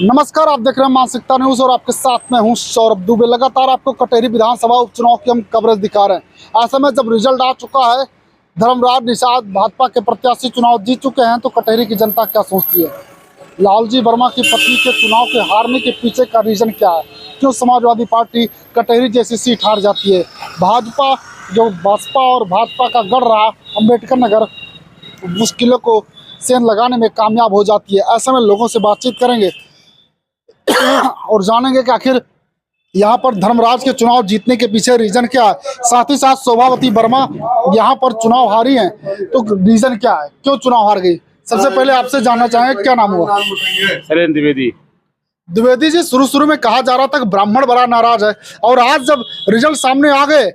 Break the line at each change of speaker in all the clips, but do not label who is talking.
नमस्कार, आप देख रहे हैं मानसिकता न्यूज और आपके साथ में हूं सौरभ दुबे। लगातार आपको कटेरी विधानसभा उपचुनाव की हम कवरेज दिखा रहे हैं। ऐसे में जब रिजल्ट आ चुका है, धर्मराज निषाद भाजपा के प्रत्याशी चुनाव जीत चुके हैं, तो कटेरी की जनता क्या सोचती है? लालजी वर्मा की पत्नी के चुनाव के हारने के पीछे का रीजन क्या है? क्यों समाजवादी पार्टी कटेरी जैसी सीट हार जाती है? भाजपा जो बसपा और भाजपा का गढ़ रहा अम्बेडकर नगर, मुश्किलों को सेंध लगाने में कामयाब हो जाती है। ऐसे में लोगों से बातचीत करेंगे और जानेंगे कि आखिर यहाँ पर धर्मराज के चुनाव जीतने के पीछे रीजन क्या है। साथ ही साथ शोभावती वर्मा यहाँ पर चुनाव हारी हैं, तो रीजन क्या है, क्यों चुनाव हार गई? सबसे पहले आपसे जानना चाहेंगे, क्या नाम हुआ?
द्विवेदी।
द्विवेदी जी, शुरू में कहा जा रहा था कि ब्राह्मण बड़ा नाराज है, और आज जब रिजल्ट सामने आ गए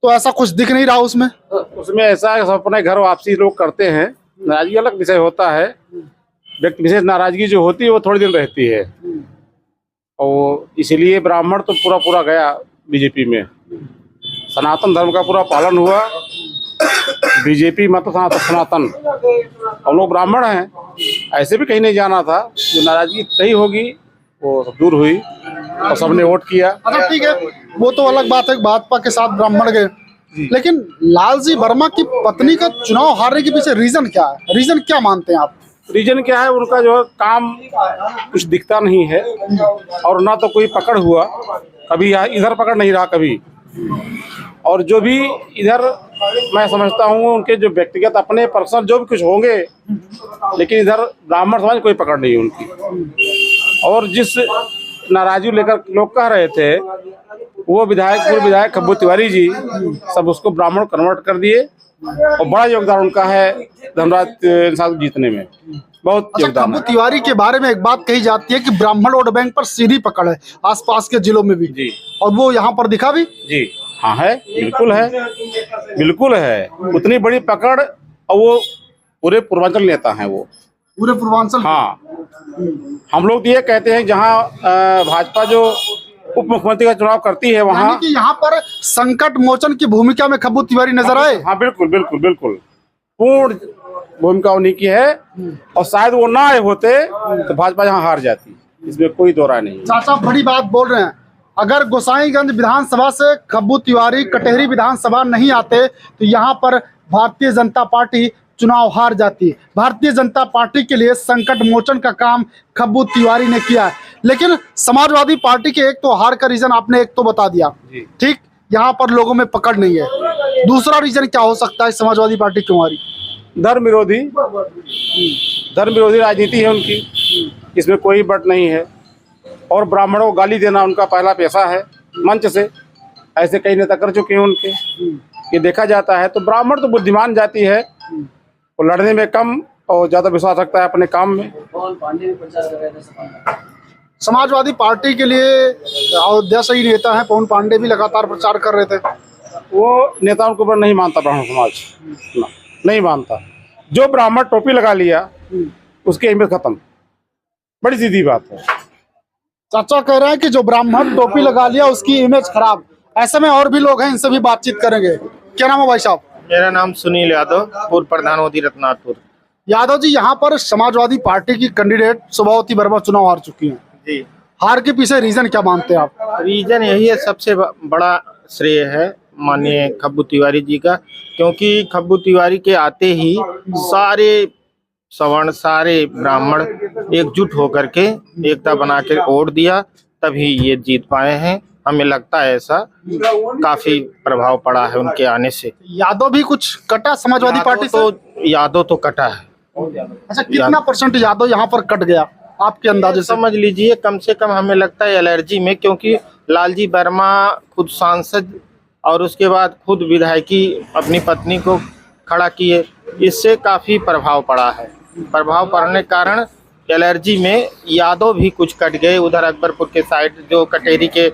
तो ऐसा कुछ दिख नहीं रहा
उसमें ऐसा है, सब अपने घर वापसी लोग करते हैं। नाराजगी अलग विषय होता है, व्यक्ति विशेष नाराजगी जो होती है वो थोड़ी दिन रहती है, और इसलिए ब्राह्मण तो पूरा गया बीजेपी में। सनातन धर्म का पूरा पालन हुआ, बीजेपी मत सनातन, हम लोग ब्राह्मण हैं। ऐसे भी कहीं नहीं जाना था, जो नाराजगी कहीं होगी वो सब दूर हुई और सबने वोट किया।
अच्छा ठीक है, वो तो अलग बात है, भाजपा के साथ ब्राह्मण गए, लेकिन लालजी वर्मा की पत्नी का चुनाव हारने के पीछे रीजन क्या है? रीजन क्या मानते हैं आप?
रीजन क्या है, उनका जो है काम कुछ दिखता नहीं है, और ना तो कोई पकड़ हुआ कभी, इधर पकड़ नहीं रहा कभी, और जो भी इधर मैं समझता हूँ उनके जो व्यक्तिगत अपने पर्सनल जो भी कुछ होंगे, लेकिन इधर ब्राह्मण समाज कोई पकड़ नहीं है उनकी। और जिस नाराजगी लेकर लोग कह रहे थे, वो पूर्व विधायक खब्बू तिवारी जी सब उसको ब्राह्मण कन्वर्ट कर दिए, और बड़ा योगदान उनका है धर्मराज निषाद जीतने में, बहुत योगदान।
खब्बू तिवारी के बारे में एक बात कही जाती है कि ब्राह्मण वोट बैंक पर सीधी पकड़ है आसपास के जिलों में भी जी, और वो यहाँ पर दिखा भी
जी। हाँ है, बिल्कुल है उतनी बड़ी पकड़, और वो पूरे पूर्वांचल नेता हैं, वो
पूरे पूर्वांचल।
हाँ, हम लोग ये कहते हैं जहाँ भाजपा जो उप मुख्यमंत्री का चुनाव करती है, वहाँ
कि यहाँ पर संकट मोचन की भूमिका में खब्बू तिवारी नजर आए।
हाँ बिल्कुल पूर्ण भूमिका उन्हीं की है, और शायद वो ना आए होते तो भाजपा यहाँ हार जाती, इसमें कोई दो राय नहीं।
चाचा बड़ी बात बोल रहे हैं, अगर गोसाईगंज विधानसभा से खब्बू तिवारी कटेरी विधानसभा नहीं आते तो यहाँ पर भारतीय जनता पार्टी चुनाव हार जाती है। भारतीय जनता पार्टी के लिए संकट मोचन का काम खब्बू तिवारी ने किया है, लेकिन समाजवादी पार्टी के एक तो हार का रीजन आपने एक तो बता दिया, ठीक, यहाँ पर लोगों में पकड़ नहीं है। दूसरा रीजन क्या हो सकता है समाजवादी पार्टी क्यों हारी?
धर्म विरोधी राजनीति है उनकी, इसमें कोई बट नहीं है, और ब्राह्मणों को गाली देना उनका पहला पेशा है मंच से। ऐसे कई नेता कर चुके हैं उनके, ये देखा जाता है। तो ब्राह्मण तो बुद्धिमान जाति है, वो लड़ने में कम और ज्यादा विश्वास रखता है अपने काम में।
समाजवादी पार्टी के लिए अयोध्या से ही नेता है पवन पांडे भी लगातार प्रचार कर रहे थे।
वो नेताओं के ऊपर नहीं मानता ब्राह्मण समाज, नहीं मानता। जो ब्राह्मण टोपी लगा लिया उसकी अहमियत खत्म, बड़ी सीधी बात है।
चाचा कह रहे हैं कि जो ब्राह्मण टोपी लगा लिया उसकी इमेज खराब। ऐसे में और भी लोग हैं, इनसे भी बातचीत करेंगे। क्या नाम है भाई साहब?
मेरा नाम सुनील यादव, पूर्व प्रधानमंत्री रत्नापुर।
यादव जी, यहाँ पर समाजवादी पार्टी की कैंडिडेट शोभावती वर्मा चुनाव हार चुकी हैं
जी।
हार के पीछे रीजन क्या मानते हैं आप?
रीजन यही है, सबसे बड़ा श्रेय है माननीय खब्बू तिवारी जी का, क्योंकि खब्बू तिवारी के आते ही सारे सवर्ण, सारे ब्राह्मण एकजुट होकर के एकता बना के वोट दिया, तभी ये जीत पाए हैं। हमें लगता है ऐसा काफी प्रभाव पड़ा है उनके आने से।
यादव भी कुछ कटा समाजवादी पार्टी से?
यादव तो कटा है।
अच्छा, कितना परसेंट यादव यहाँ पर कट गया आपके अंदाजे से?
समझ लीजिए कम से कम हमें लगता है एलर्जी में, क्योंकि लालजी वर्मा खुद सांसद और उसके बाद खुद विधायकी अपनी पत्नी को खड़ा किए, इससे काफी प्रभाव पड़ा है। प्रभाव पड़ने कारण एलर्जी में यादव भी कुछ कट गए। उधर अकबरपुर के साइड जो कटेरी के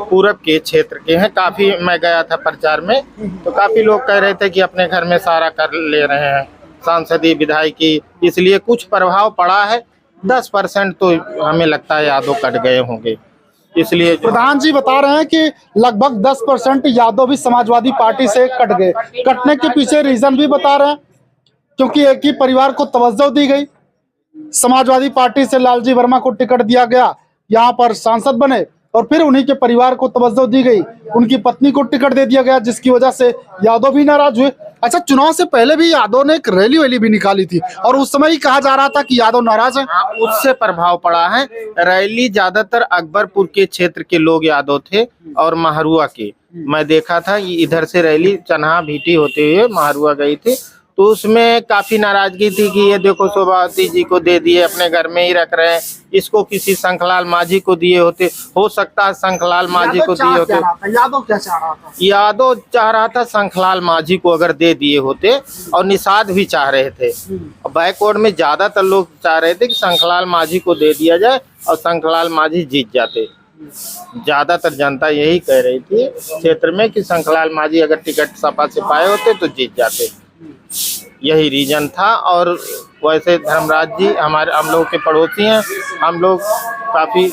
पूरब के क्षेत्र के हैं, काफी मैं गया था प्रचार में, तो काफी लोग कह रहे थे कि अपने घर में सारा कर ले रहे हैं सांसदीय विधायकी, इसलिए कुछ प्रभाव पड़ा है। 10% तो हमें लगता है यादव कट गए होंगे। इसलिए
प्रधान जी बता रहे हैं कि लगभग 10% यादव भी समाजवादी पार्टी से कट गए। कटने के पीछे रीजन भी बता रहे हैं, क्योंकि एक ही परिवार को तवज्जो दी गई। समाजवादी पार्टी से लालजी वर्मा को टिकट दिया गया, यहाँ पर सांसद बने और फिर उन्हीं के परिवार को तवज्जो दी गई, उनकी पत्नी को टिकट दे दिया गया, जिसकी वजह से यादव भी नाराज हुए। अच्छा, चुनाव से पहले भी यादव ने एक रैली भी निकाली थी और उस समय ही कहा जा रहा था कि यादव नाराज है।
हाँ, उससे प्रभाव पड़ा है। रैली ज्यादातर अकबरपुर के क्षेत्र के लोग यादव थे और महरुआ के। मैं देखा था इधर से रैली चन्हा भीटी होते हुए महरुआ गई थी, तो उसमें काफी नाराजगी थी कि ये देखो शोभावती जी को दे दिए, अपने घर में ही रख रहे हैं, इसको किसी शंखलाल माझी को दिए होते, हो सकता है शंखलाल माझी को दिए होते।
यादव क्या चाह रहा था?
यादव चाह रहा था शंखलाल माझी को अगर दे दिए होते, और निषाद भी चाह रहे थे। बैकवर्ड में ज्यादातर लोग चाह रहे थे कि शंखलाल माझी को दे दिया जाए और शंखलाल माझी जीत जाते। ज्यादातर जनता यही कह रही थी क्षेत्र में कि शंखलाल माझी अगर टिकट सपा से पाए होते तो जीत जाते, यही रीजन था। और वैसे धर्मराज जी हम लोग के पड़ोसी हैं, हम लोग काफी।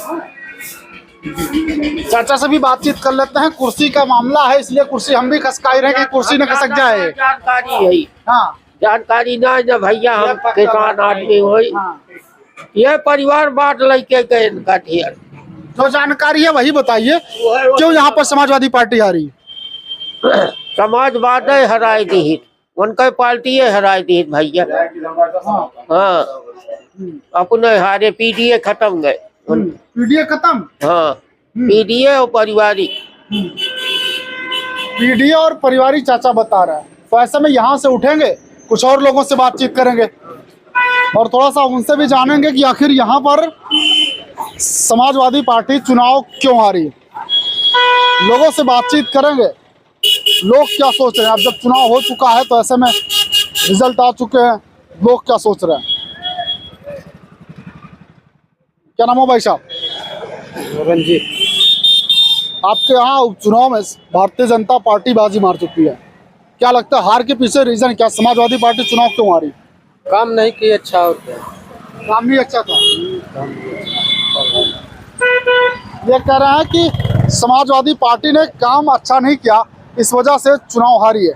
चाचा से भी बातचीत कर लेते हैं। कुर्सी का मामला है, इसलिए कुर्सी हम भी खसका ही रहे कि कुर्सी न खसक जाए।
जानकारी है,
हाँ,
जानकारी ना जब भैया हम किसान आदमी हो, ये परिवार बांट लेके गए।
जो जानकारी है वही बताइए, क्यों यहाँ पर समाजवादी पार्टी आ रही है?
समाजवाद हराए दी, उनका पार्टी हराए दी भैया। हाँ, अपने हारे पीडीए खत्म गए।
पीडीए खत्म?
हाँ, पीडीए और पारिवारिक।
पीडीए और पारिवारिक चाचा बता रहा है। तो ऐसे में यहाँ से उठेंगे, कुछ और लोगों से बातचीत करेंगे और थोड़ा सा उनसे भी जानेंगे कि आखिर यहाँ पर समाजवादी पार्टी चुनाव क्यों हारी। लोगों से बातचीत करेंगे, लोग क्या सोच रहे हैं। अब जब चुनाव हो चुका है तो ऐसे में रिजल्ट आ चुके हैं, लोग क्या सोच रहे हैं। क्या नाम हो भाई साहब?
रंजीत।
आपके यहाँ उपचुनाव में भारतीय जनता पार्टी बाजी मार चुकी है, क्या लगता है हार के पीछे रीजन क्या? समाजवादी पार्टी चुनाव क्यों हारी?
काम नहीं किए, अच्छा होता है।
काम भी अच्छा था। ये कह रहे हैं कि समाजवादी पार्टी ने काम अच्छा नहीं किया, इस वजह से चुनाव हारी है।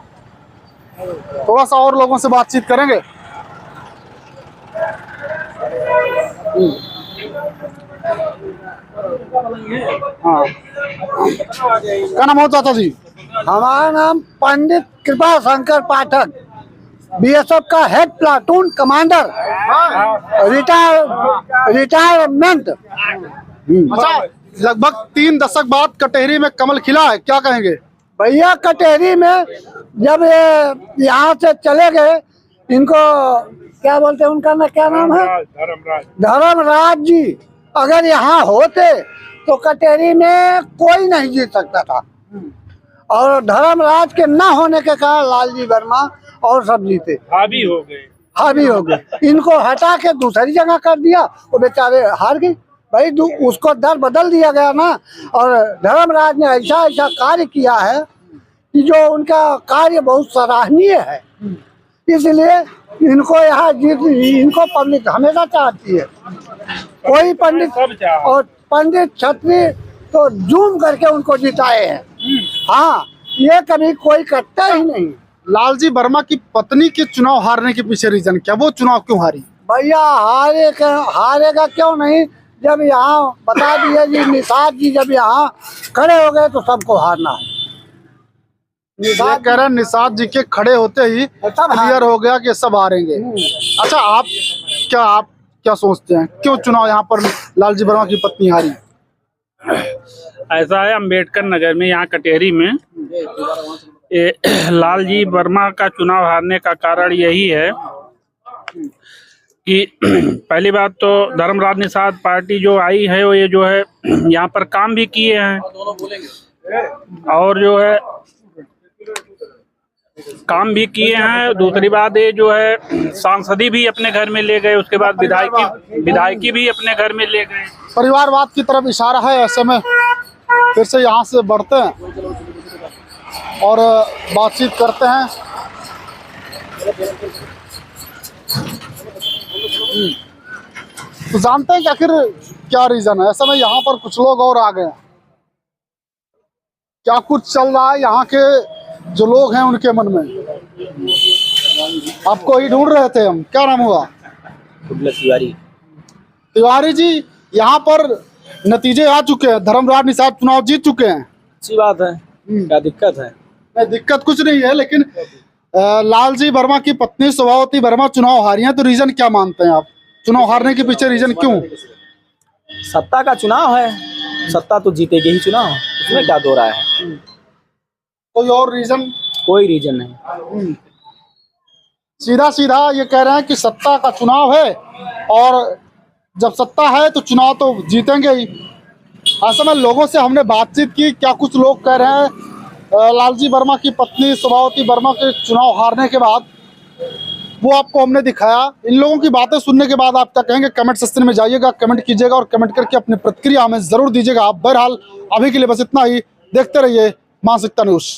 थोड़ा सा और लोगों से बातचीत करेंगे। हाँ, क्या नाम हो चाचा जी?
हमारा नाम पंडित कृपा शंकर पाठक, बीएसएफ का हेड प्लाटून कमांडर, रिटायरमेंट।
अच्छा, लगभग 3 दशक बाद कटेहरी में कमल खिला है, क्या कहेंगे?
भैया कटेहरी में जब ये यहाँ से चले गए, इनको क्या बोलते हैं, उनका ना क्या नाम है, धर्मराज जी, अगर यहाँ होते तो कटेहरी में कोई नहीं जीत सकता था। और धर्मराज के न होने के कारण लालजी वर्मा और सब जीते, हावी हो गए। इनको हटा के दूसरी जगह कर दिया, वो बेचारे हार गए। भाई उसको दर बदल दिया गया ना। और धर्मराज ने ऐसा कार्य किया है कि जो उनका कार्य बहुत सराहनीय है, इसलिए इनको यहाँ इनको पब्लिक हमेशा चाहती है। कोई पंडित और पंडित छत्री तो जूम करके उनको जिताए हैं। हाँ, ये कभी कोई करता ही नहीं।
लालजी वर्मा की पत्नी के चुनाव हारने के पीछे रीजन क्या? वो चुनाव क्यों हारी?
भैया हारेगा क्यों नहीं, जब यहाँ बता दिए जी, निषाद जी जब यहाँ खड़े हो गए तो सबको हारना है।
निषाद कह रहे हैं निषाद जी के खड़े होते ही क्लियर हो गया कि सब हारेंगे। अच्छा, आप क्या सोचते हैं, क्यों चुनाव यहाँ पर लालजी वर्मा की पत्नी हारी?
ऐसा है, अम्बेडकर नगर में यहाँ कटेहरी में लालजी वर्मा का चुनाव हारने का कारण यही है कि पहली बात तो धर्मराज निषाद पार्टी जो आई है, वो ये जो है यहाँ पर काम भी किए हैं और जो है काम भी किए हैं। दूसरी बात ये जो है सांसदी भी अपने घर में ले गए, उसके बाद विधायकी भी अपने घर में ले गए।
परिवारवाद की तरफ इशारा है। ऐसे में फिर से यहाँ से बढ़ते हैं और बातचीत करते हैं। तो जानते हैं कि आखिर क्या रीजन है। ऐसे में यहाँ पर कुछ लोग और आ गए हैं, क्या कुछ चल रहा है यहाँ के जो लोग हैं उनके मन में? आपको ही ढूंढ रहे थे हम। क्या नाम हुआ?
तिवारी।
तिवारी जी, यहाँ पर नतीजे आ चुके हैं, धर्मराज निषाद चुनाव जीत चुके हैं।
अच्छी बात है, क्या दिक्कत है?
नहीं, दिक्कत कुछ नहीं है, लेकिन लालजी वर्मा की पत्नी शोभावती वर्मा चुनाव हारी हैं, तो रीजन क्या मानते हैं आप? चुनाव हारने के पीछे रीजन क्यों?
सत्ता का चुनाव है, सत्ता तो जीतेगी ही चुनाव, इसमें क्या दो राय है?
कोई और रीजन?
कोई रीजन नहीं।
सीधा सीधा ये कह रहे हैं कि सत्ता का चुनाव है, और जब सत्ता है तो चुनाव तो जीतेंगे ही। ऐसे में लोगों से हमने बातचीत की, क्या कुछ लोग कह रहे हैं लालजी वर्मा की पत्नी शोभावती वर्मा के चुनाव हारने के बाद, वो आपको हमने दिखाया। इन लोगों की बातें सुनने के बाद आप क्या कहेंगे? कमेंट सेक्शन में जाइएगा, कमेंट कीजिएगा और कमेंट करके अपनी प्रतिक्रिया हमें जरूर दीजिएगा। आप बहरहाल अभी के लिए बस इतना ही। देखते रहिए मानसिकता न्यूज़।